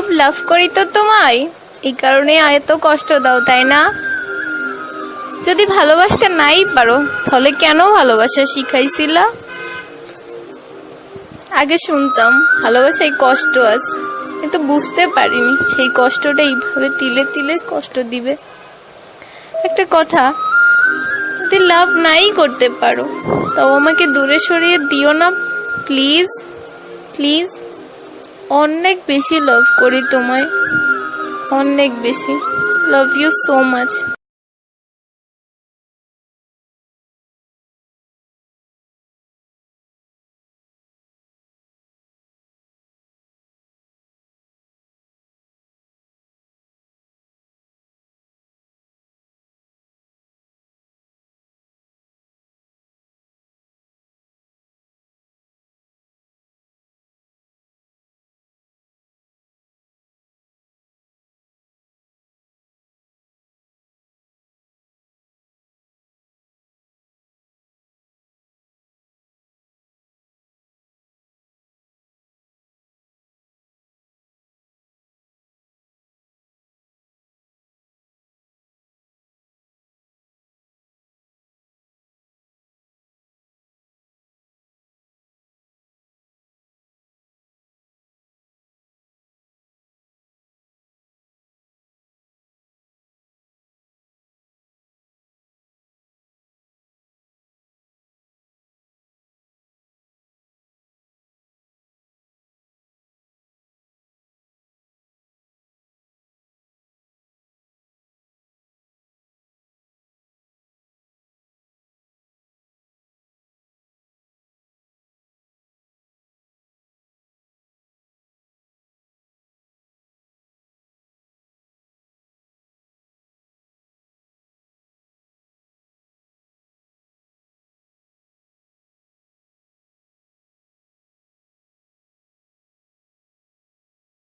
খুব লাভ করি তো তোমায়, এই কারণে এত কষ্ট দাও, তাই না? যদি ভালোবাসতে নাই পারো তাহলে কেন ভালোবাসা শিখাইছিলা? আগে শুনতাম ভালোবাসায় কষ্ট আছে, কিন্তু বুঝতে পারিনি সেই কষ্টটা এইভাবে তিলে তিলে কষ্ট দিবে। একটা কথা, যদি লাভ নাই করতে পারো তাও আমাকে দূরে সরিয়ে দিও না প্লিজ। প্লিজ, অনেক বেশি লাভ করি তোমায়, অনেক বেশি। Love you so much.